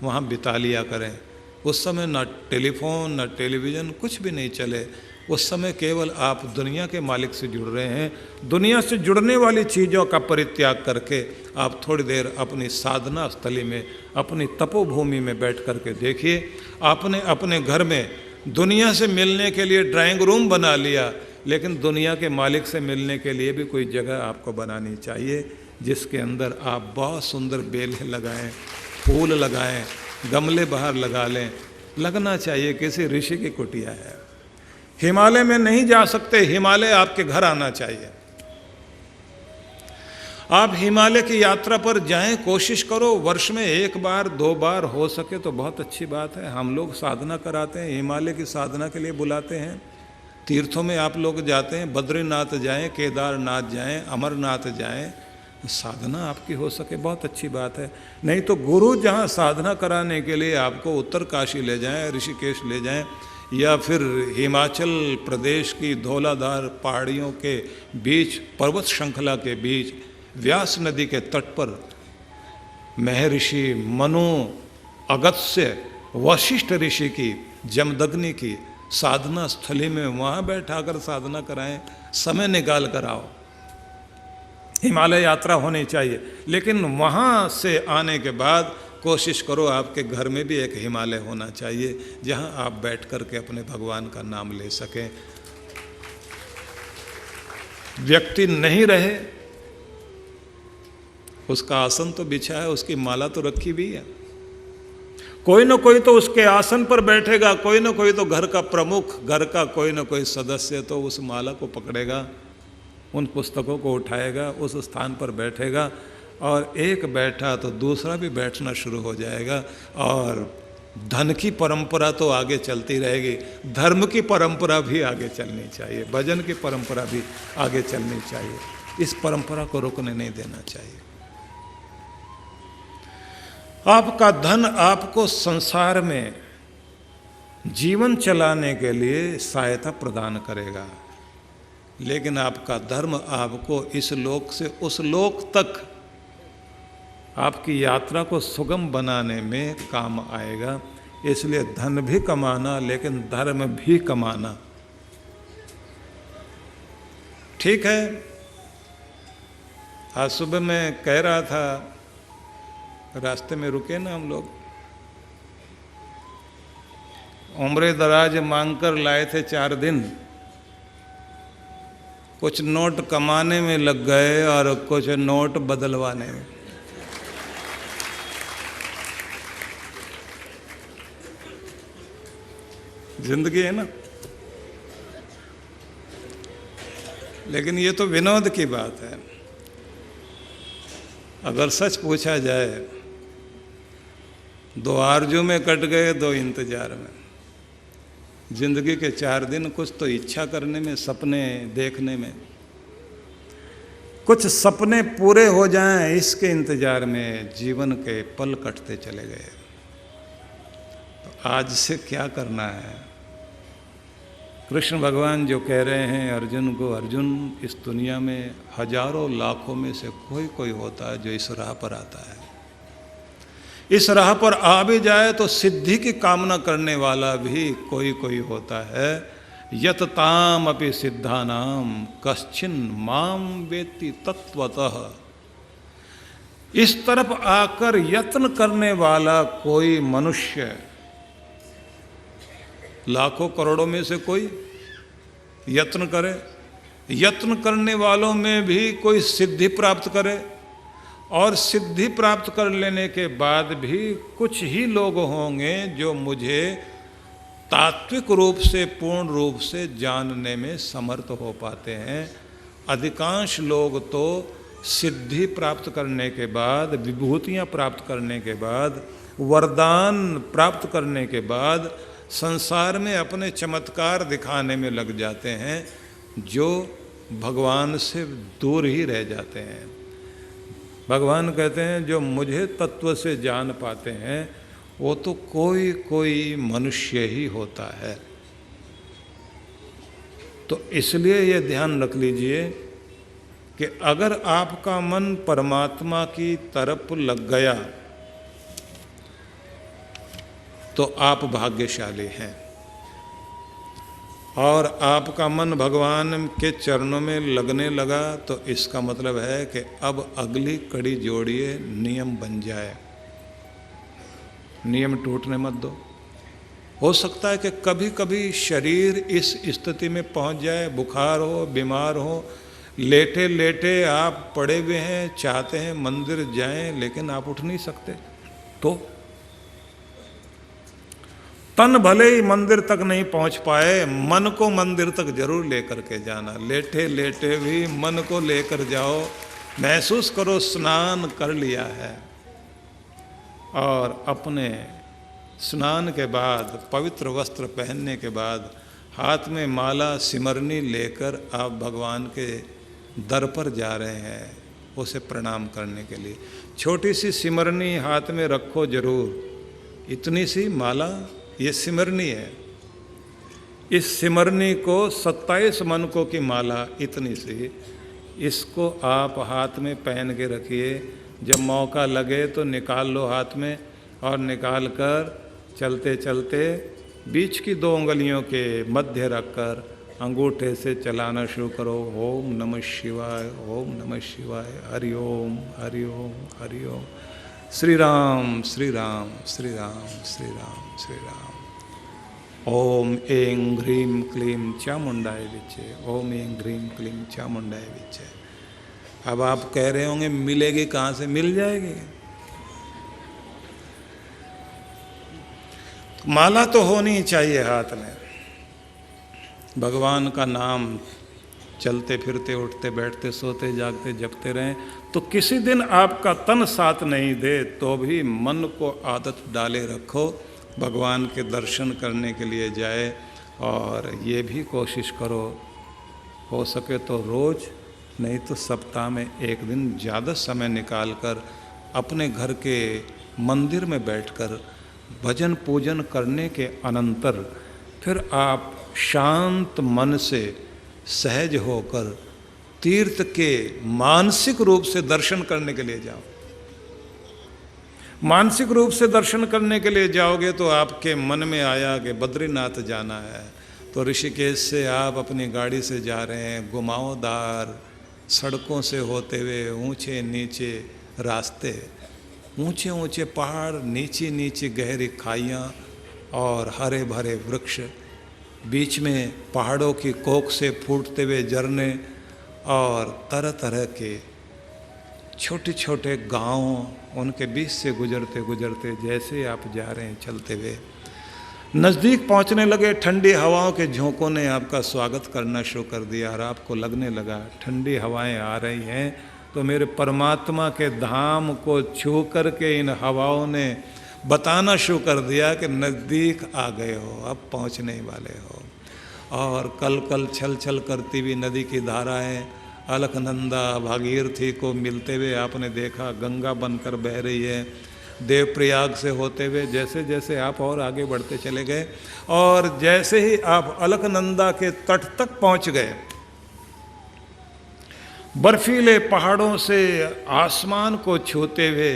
वहाँ बिता लिया करें। उस समय ना टेलीफोन ना टेलीविज़न कुछ भी नहीं चले, उस समय केवल आप दुनिया के मालिक से जुड़ रहे हैं। दुनिया से जुड़ने वाली चीज़ों का परित्याग करके आप थोड़ी देर अपनी साधना स्थली में, अपनी तपोभूमि में बैठ कर के देखिए। आपने अपने घर में दुनिया से मिलने के लिए ड्राइंग रूम बना लिया, लेकिन दुनिया के मालिक से मिलने के लिए भी कोई जगह आपको बनानी चाहिए, जिसके अंदर आप बहुत सुंदर बेलें लगाएं, फूल लगाएं, गमले बाहर लगा लें। लगना चाहिए किसी ऋषि की कुटिया है। हिमालय में नहीं जा सकते, हिमालय आपके घर आना चाहिए। आप हिमालय की यात्रा पर जाएं, कोशिश करो, वर्ष में 1 बार 2 बार हो सके तो बहुत अच्छी बात है। हम लोग साधना कराते हैं, हिमालय की साधना के लिए बुलाते हैं। तीर्थों में आप लोग जाते हैं, बद्रीनाथ जाएं, केदारनाथ जाएं, अमरनाथ जाएं, साधना आपकी हो सके बहुत अच्छी बात है। नहीं तो गुरु जहाँ साधना कराने के लिए आपको उत्तरकाशी ले जाएं, ऋषिकेश ले जाएं, या फिर हिमाचल प्रदेश की धौलाधार पहाड़ियों के बीच, पर्वत श्रृंखला के बीच, व्यास नदी के तट पर महर्षि मनु, अगस्त्य, वशिष्ठ ऋषि की, जमदग्नि की साधना स्थली में वहाँ बैठाकर साधना कराएं, समय निकाल कर आओ। हिमालय यात्रा होनी चाहिए, लेकिन वहाँ से आने के बाद कोशिश करो आपके घर में भी एक हिमालय होना चाहिए, जहाँ आप बैठ कर के अपने भगवान का नाम ले सकें। व्यक्ति नहीं रहे, उसका आसन तो बिछा है, उसकी माला तो रखी भी है, कोई ना कोई तो उसके आसन पर बैठेगा, कोई ना कोई तो घर का प्रमुख, घर का कोई ना कोई सदस्य तो उस माला को पकड़ेगा, उन पुस्तकों को उठाएगा, उस स्थान पर बैठेगा, और एक बैठा तो दूसरा भी बैठना शुरू हो जाएगा, और धन की परंपरा तो आगे चलती रहेगी, धर्म की परंपरा भी आगे चलनी चाहिए, भजन की परंपरा भी आगे चलनी चाहिए। इस परंपरा को रोकने नहीं देना चाहिए। आपका धन आपको संसार में जीवन चलाने के लिए सहायता प्रदान करेगा, लेकिन आपका धर्म आपको इस लोक से उस लोक तक आपकी यात्रा को सुगम बनाने में काम आएगा। इसलिए धन भी कमाना, लेकिन धर्म भी कमाना। ठीक है, आज सुबह मैं कह रहा था, रास्ते में रुके ना हम लोग, उम्र दराज मांग कर लाए थे 4 दिन, कुछ नोट कमाने में लग गए और कुछ नोट बदलवाने में। जिंदगी है ना। लेकिन ये तो विनोद की बात है। अगर सच पूछा जाए, 2 आरजू में कट गए, 2 इंतजार में। जिंदगी के 4 दिन कुछ तो इच्छा करने में, सपने देखने में, कुछ सपने पूरे हो जाएं इसके इंतजार में जीवन के पल कटते चले गए। तो आज से क्या करना है? कृष्ण भगवान जो कह रहे हैं अर्जुन को, अर्जुन इस दुनिया में हजारों लाखों में से कोई कोई होता है जो इस राह पर आता है। इस राह पर आ भी जाए तो सिद्धि की कामना करने वाला भी कोई कोई होता है। यतताम अपि सिद्धानाम कश्चिन माम वेत्ति तत्वतः। इस तरफ आकर यत्न करने वाला कोई मनुष्य, लाखों करोड़ों में से कोई यत्न करे, यत्न करने वालों में भी कोई सिद्धि प्राप्त करे, और सिद्धि प्राप्त कर लेने के बाद भी कुछ ही लोग होंगे जो मुझे तात्विक रूप से, पूर्ण रूप से जानने में समर्थ हो पाते हैं। अधिकांश लोग तो सिद्धि प्राप्त करने के बाद, विभूतियाँ प्राप्त करने के बाद वरदान प्राप्त करने के बाद संसार में अपने चमत्कार दिखाने में लग जाते हैं, जो भगवान से दूर ही रह जाते हैं। भगवान कहते हैं जो मुझे तत्व से जान पाते हैं वो तो कोई कोई मनुष्य ही होता है। तो इसलिए ये ध्यान रख लीजिए कि अगर आपका मन परमात्मा की तरफ लग गया तो आप भाग्यशाली हैं, और आपका मन भगवान के चरणों में लगने लगा तो इसका मतलब है कि अब अगली कड़ी जोड़िए, नियम बन जाए। नियम टूटने मत दो। हो सकता है कि कभी कभी शरीर इस स्थिति में पहुंच जाए, बुखार हो, बीमार हो, लेटे लेटे आप पड़े हुए हैं, चाहते हैं मंदिर जाएं लेकिन आप उठ नहीं सकते, तो तन भले ही मंदिर तक नहीं पहुंच पाए, मन को मंदिर तक जरूर लेकर के जाना। लेटे लेटे भी मन को लेकर जाओ, महसूस करो स्नान कर लिया है, और अपने स्नान के बाद पवित्र वस्त्र पहनने के बाद हाथ में माला सिमरनी लेकर आप भगवान के दर पर जा रहे हैं उसे प्रणाम करने के लिए। छोटी सी सिमरनी हाथ में रखो जरूर, इतनी सी माला ये सिमरनी है। इस सिमरनी को 27 मनकों की माला इतनी सी, इसको आप हाथ में पहन के रखिए। जब मौका लगे तो निकाल लो हाथ में, और निकाल कर चलते चलते बीच की 2 उंगलियों के मध्य रखकर अंगूठे से चलाना शुरू करो। ओम नमः शिवाय, ओम नमः शिवाय, हरि ओम हरि ओम हरि ओम, श्री राम श्री राम श्री राम श्री राम श्री राम। ओम ऐं ह्रीं क्लीं चामुंडाय विचे, ओम ऐं ह्रीं क्लीं चामुंडाय विचे। अब आप कह रहे होंगे मिलेगी कहाँ से? मिल जाएगी। माला तो होनी चाहिए हाथ में, भगवान का नाम चलते फिरते उठते बैठते सोते जागते जपते रहें। तो किसी दिन आपका तन साथ नहीं दे तो भी मन को आदत डाले रखो, भगवान के दर्शन करने के लिए जाए। और ये भी कोशिश करो, हो सके तो रोज़, नहीं तो सप्ताह में एक दिन ज़्यादा समय निकाल कर अपने घर के मंदिर में बैठकर भजन पूजन करने के अनंतर फिर आप शांत मन से सहज होकर तीर्थ के मानसिक रूप से दर्शन करने के लिए जाओ। मानसिक रूप से दर्शन करने के लिए जाओगे तो आपके मन में आया कि बद्रीनाथ जाना है, तो ऋषिकेश से आप अपनी गाड़ी से जा रहे हैं, घुमावदार सड़कों से होते हुए, ऊंचे नीचे रास्ते, ऊंचे ऊंचे पहाड़, नीची नीची गहरी खाइयाँ और हरे भरे वृक्ष, बीच में पहाड़ों की कोख से फूटते हुए झरने और तरह तरह के छोटे छोटे गाँव, उनके बीच से गुजरते गुजरते जैसे आप जा रहे हैं चलते हुए, नज़दीक पहुंचने लगे, ठंडी हवाओं के झोंकों ने आपका स्वागत करना शुरू कर दिया और आपको लगने लगा ठंडी हवाएं आ रही हैं, तो मेरे परमात्मा के धाम को छू करके इन हवाओं ने बताना शुरू कर दिया कि नज़दीक आ गए हो, अब पहुंचने वाले हो। और कल कल छल छल करती हुई नदी की धाराएं अलकनंदा भागीरथी को मिलते हुए आपने देखा गंगा बनकर बह रही है देवप्रयाग से होते हुए। जैसे जैसे आप और आगे बढ़ते चले गए और जैसे ही आप अलकनंदा के तट तक पहुंच गए, बर्फीले पहाड़ों से आसमान को छूते हुए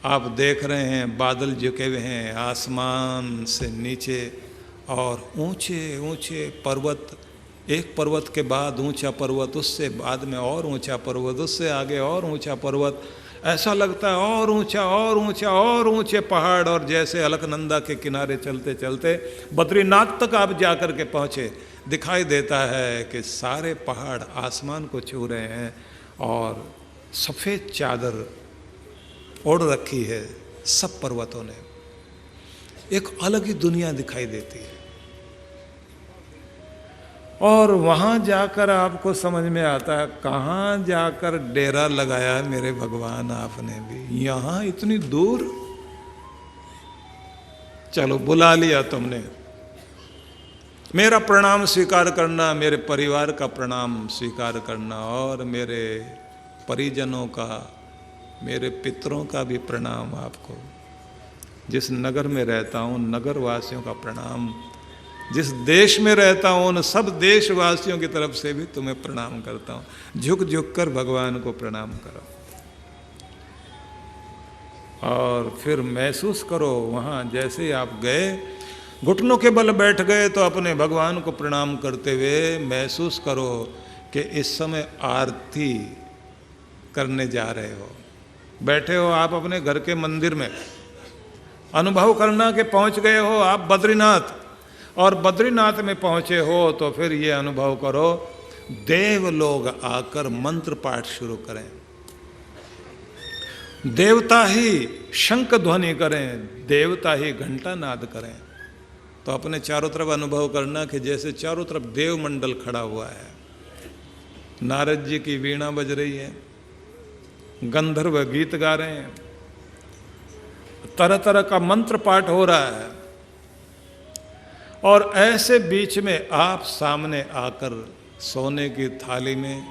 आप देख रहे हैं बादल झुके हुए हैं आसमान से नीचे, और ऊंचे ऊंचे पर्वत, एक पर्वत के बाद ऊंचा पर्वत, उससे बाद में और ऊंचा पर्वत, उससे आगे और ऊंचा पर्वत, ऐसा लगता है और ऊंचा और ऊंचा और ऊंचे पहाड़। और जैसे अलकनंदा के किनारे चलते चलते बद्रीनाथ तक आप जाकर के पहुँचे, दिखाई देता है कि सारे पहाड़ आसमान को छू रहे हैं और सफ़ेद चादर ओढ़ रखी है सब पर्वतों ने, एक अलग ही दुनिया दिखाई देती है। और वहाँ जाकर आपको समझ में आता है कहाँ जाकर डेरा लगाया मेरे भगवान आपने भी, यहाँ इतनी दूर। चलो बुला लिया तुमने, मेरा प्रणाम स्वीकार करना, मेरे परिवार का प्रणाम स्वीकार करना और मेरे परिजनों का, मेरे पितरों का भी प्रणाम आपको। जिस नगर में रहता हूँ नगर वासियों का प्रणाम, जिस देश में रहता हूँ उन सब देशवासियों की तरफ से भी तुम्हें प्रणाम करता हूँ। झुक झुक कर भगवान को प्रणाम करो और फिर महसूस करो वहाँ जैसे ही आप गए, घुटनों के बल बैठ गए तो अपने भगवान को प्रणाम करते हुए महसूस करो कि इस समय आरती करने जा रहे हो। बैठे हो आप अपने घर के मंदिर में, अनुभव करना कि पहुंच गए हो आप बद्रीनाथ, और बद्रीनाथ में पहुंचे हो तो फिर ये अनुभव करो देव लोग आकर मंत्र पाठ शुरू करें, देवता ही शंख ध्वनि करें, देवता ही घंटा नाद करें। तो अपने चारों तरफ अनुभव करना कि जैसे चारों तरफ देव मंडल खड़ा हुआ है, नारद जी की वीणा बज रही है, गंधर्व गीत गा रहे हैं, तरह तरह का मंत्र पाठ हो रहा है, और ऐसे बीच में आप सामने आकर सोने की थाली में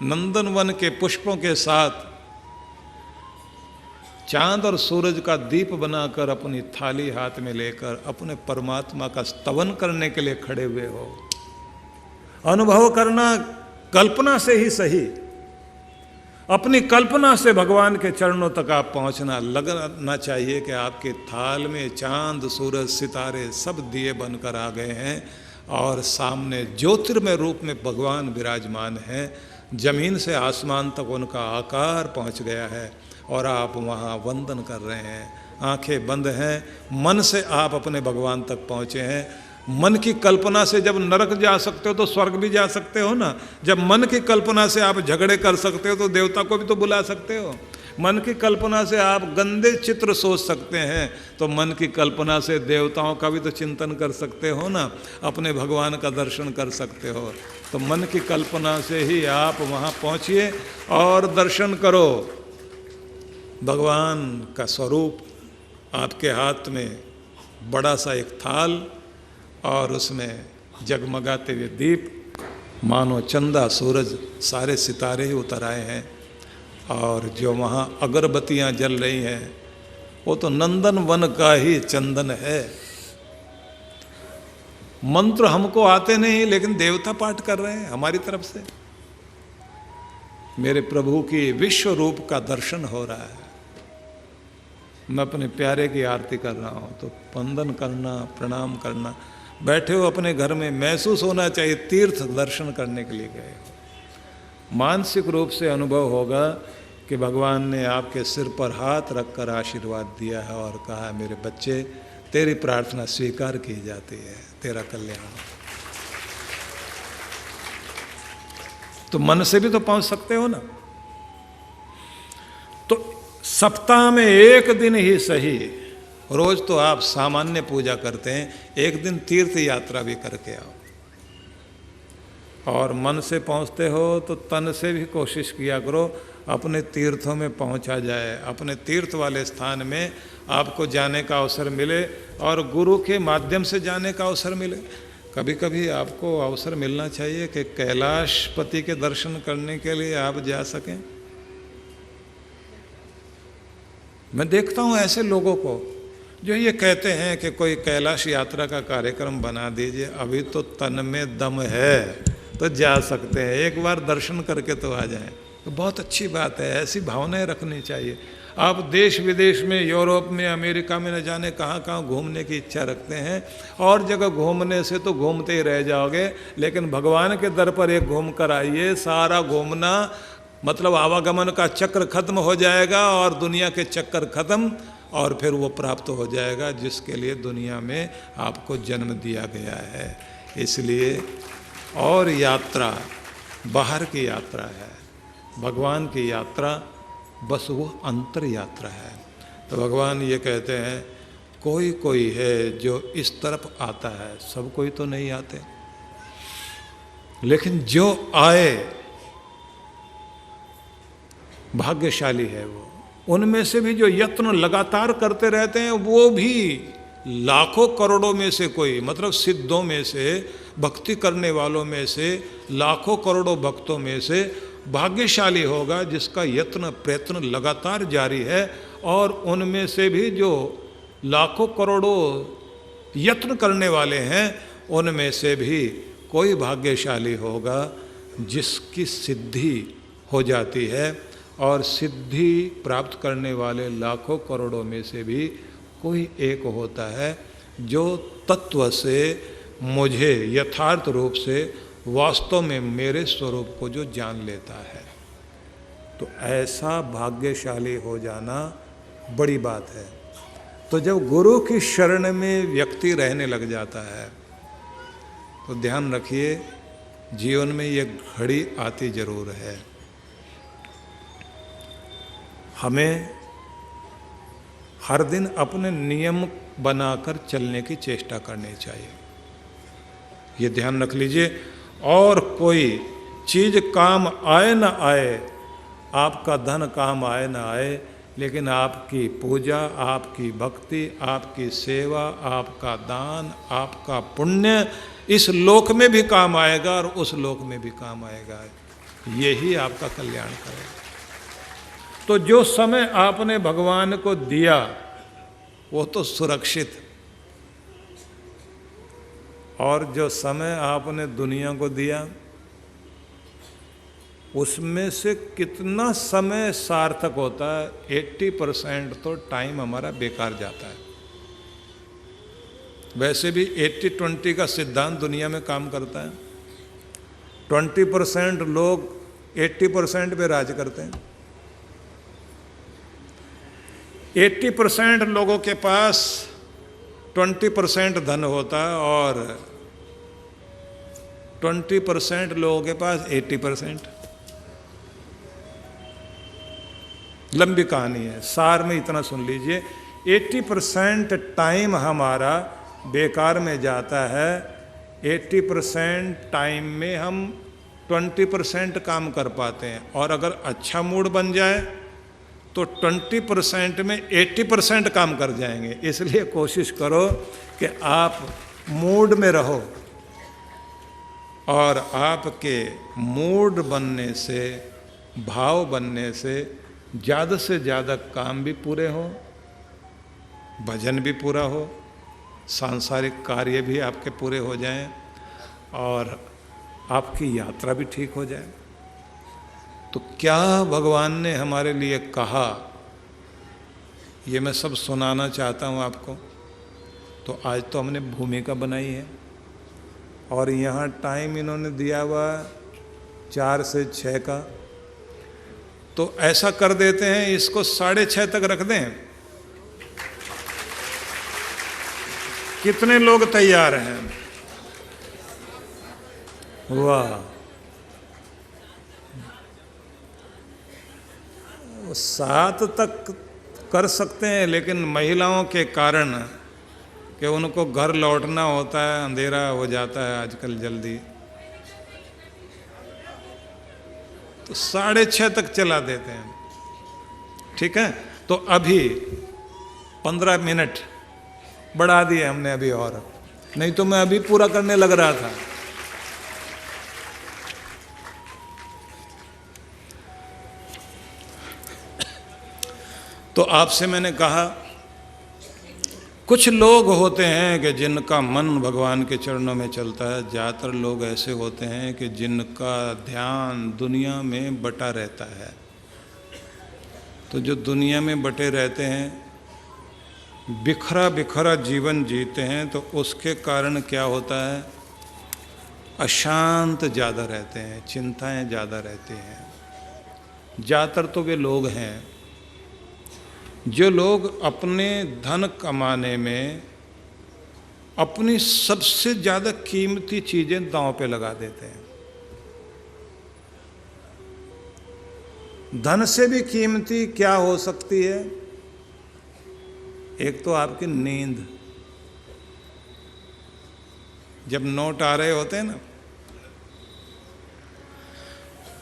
नंदनवन के पुष्पों के साथ चांद और सूरज का दीप बनाकर अपनी थाली हाथ में लेकर अपने परमात्मा का स्तवन करने के लिए खड़े हुए हो। अनुभव करना, कल्पना से ही सही, अपनी कल्पना से भगवान के चरणों तक आप पहुंचना। लगना चाहिए कि आपके थाल में चांद सूरज सितारे सब दिए बनकर आ गए हैं और सामने ज्योतिर्मय रूप में भगवान विराजमान हैं। जमीन से आसमान तक उनका आकार पहुंच गया है और आप वहाँ वंदन कर रहे हैं, आंखें बंद हैं, मन से आप अपने भगवान तक पहुँचे हैं। मन की कल्पना से जब नरक जा सकते हो तो स्वर्ग भी जा सकते हो ना। जब मन की कल्पना से आप झगड़े कर सकते हो तो देवता को भी तो बुला सकते हो। मन की कल्पना से आप गंदे चित्र सोच सकते हैं तो मन की कल्पना से देवताओं का भी तो चिंतन कर सकते हो ना, अपने भगवान का दर्शन कर सकते हो। तो मन की कल्पना से ही आप वहाँ पहुँचिए और दर्शन करो। भगवान का स्वरूप आपके हाथ में बड़ा सा एक थाल और उसमें जगमगाते हुए दीप, मानो चंदा सूरज सारे सितारे ही उतर आए हैं, और जो वहाँ अगरबत्तियाँ जल रही हैं वो तो नंदन वन का ही चंदन है। मंत्र हमको आते नहीं लेकिन देवता पाठ कर रहे हैं हमारी तरफ से। मेरे प्रभु की विश्व रूप का दर्शन हो रहा है। मैं अपने प्यारे की आरती कर रहा हूँ तो वंदन करना, प्रणाम करना। बैठे हो अपने घर में, महसूस होना चाहिए तीर्थ दर्शन करने के लिए गए हो। मानसिक रूप से अनुभव होगा कि भगवान ने आपके सिर पर हाथ रखकर आशीर्वाद दिया है और कहा, मेरे बच्चे तेरी प्रार्थना स्वीकार की जाती है, तेरा कल्याण। तो मन से भी तो पहुंच सकते हो ना। तो सप्ताह में एक दिन ही सही, रोज तो आप सामान्य पूजा करते हैं, एक दिन तीर्थ यात्रा भी करके आओ। और मन से पहुंचते हो तो तन से भी कोशिश किया करो अपने तीर्थों में पहुंचा जाए, अपने तीर्थ वाले स्थान में आपको जाने का अवसर मिले और गुरु के माध्यम से जाने का अवसर मिले। कभी कभी आपको अवसर मिलना चाहिए कि कैलाशपति के दर्शन करने के लिए आप जा सकें। मैं देखता हूँ ऐसे लोगों को जो ये कहते हैं कि कोई कैलाश यात्रा का कार्यक्रम बना दीजिए, अभी तो तन में दम है तो जा सकते हैं, एक बार दर्शन करके तो आ जाएं। तो बहुत अच्छी बात है, ऐसी भावनाएं रखनी चाहिए। आप देश विदेश में, यूरोप में, अमेरिका में न जाने कहाँ कहाँ घूमने की इच्छा रखते हैं, और जगह घूमने से तो घूमते ही रह जाओगे, लेकिन भगवान के दर पर एक घूम कर आइए। सारा घूमना मतलब आवागमन का चक्र खत्म हो जाएगा और दुनिया के चक्कर खत्म, और फिर वो प्राप्त हो जाएगा जिसके लिए दुनिया में आपको जन्म दिया गया है। इसलिए और यात्रा बाहर की यात्रा है, भगवान की यात्रा बस वो अंतर यात्रा है। तो भगवान ये कहते हैं कोई कोई है जो इस तरफ आता है, सब कोई तो नहीं आते, लेकिन जो आए भाग्यशाली है वो। उनमें से भी जो यत्न लगातार करते रहते हैं वो भी लाखों करोड़ों में से कोई, मतलब सिद्धों में से, भक्ति करने वालों में से, लाखों करोड़ों भक्तों में से भाग्यशाली होगा जिसका यत्न प्रयत्न लगातार जारी है। और उनमें से भी जो लाखों करोड़ों यत्न करने वाले हैं उनमें से भी कोई भाग्यशाली होगा जिसकी सिद्धि हो जाती है। और सिद्धि प्राप्त करने वाले लाखों करोड़ों में से भी कोई एक होता है जो तत्व से मुझे यथार्थ रूप से वास्तव में मेरे स्वरूप को जो जान लेता है। तो ऐसा भाग्यशाली हो जाना बड़ी बात है। तो जब गुरु की शरण में व्यक्ति रहने लग जाता है तो ध्यान रखिए जीवन में ये घड़ी आती जरूर है। हमें हर दिन अपने नियम बनाकर चलने की चेष्टा करनी चाहिए, ये ध्यान रख लीजिए। और कोई चीज़ काम आए ना आए, आपका धन काम आए ना आए, लेकिन आपकी पूजा, आपकी भक्ति, आपकी सेवा, आपका दान, आपका पुण्य इस लोक में भी काम आएगा और उस लोक में भी काम आएगा। यही आपका कल्याण करेगा। तो जो समय आपने भगवान को दिया वो तो सुरक्षित, और जो समय आपने दुनिया को दिया उसमें से कितना समय सार्थक होता है? 80% तो टाइम हमारा बेकार जाता है। वैसे भी 80-20 का सिद्धांत दुनिया में काम करता है। 20% लोग 80% पे राज करते हैं। 80% लोगों के पास 20% धन होता है और 20% लोगों के पास 80%। लंबी कहानी है, सार में इतना सुन लीजिए। 80% टाइम हमारा बेकार में जाता है। 80% टाइम में हम 20% काम कर पाते हैं, और अगर अच्छा मूड बन जाए तो 20% में 80% काम कर जाएंगे। इसलिए कोशिश करो कि आप मूड में रहो, और आपके मूड बनने से, भाव बनने से ज़्यादा काम भी पूरे हो, भजन भी पूरा हो, सांसारिक कार्य भी आपके पूरे हो जाएं, और आपकी यात्रा भी ठीक हो जाए। तो क्या भगवान ने हमारे लिए कहा, ये मैं सब सुनाना चाहता हूँ आपको। तो आज तो हमने भूमिका बनाई है, और यहाँ टाइम इन्होंने दिया हुआ 4 से 6 का। तो ऐसा कर देते हैं, इसको 6:30 तक रख दें। कितने लोग तैयार हैं? वाह, 7 तक कर सकते हैं, लेकिन महिलाओं के कारण कि उनको घर लौटना होता है, अंधेरा हो जाता है आजकल जल्दी, तो 6:30 तक चला देते हैं। ठीक है, तो अभी 15 मिनट बढ़ा दिए हमने अभी, और नहीं तो मैं अभी पूरा करने लग रहा था। तो आपसे मैंने कहा, कुछ लोग होते हैं कि जिनका मन भगवान के चरणों में चलता है। ज़्यादातर लोग ऐसे होते हैं कि जिनका ध्यान दुनिया में बटा रहता है। तो जो दुनिया में बटे रहते हैं, बिखरा बिखरा जीवन जीते हैं, तो उसके कारण क्या होता है? अशांत ज़्यादा रहते हैं, चिंताएं ज़्यादा रहती हैं। ज़्यादातर तो वे लोग हैं जो लोग अपने धन कमाने में अपनी सबसे ज़्यादा कीमती चीज़ें दांव पे लगा देते हैं। धन से भी कीमती क्या हो सकती है? एक तो आपकी नींद। जब नोट आ रहे होते हैं ना,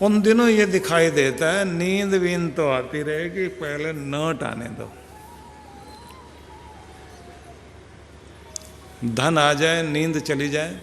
उन दिनों ये दिखाई देता है नींद वींद तो आती रहेगी, पहले नोट आने दो। धन आ जाए, नींद चली जाए,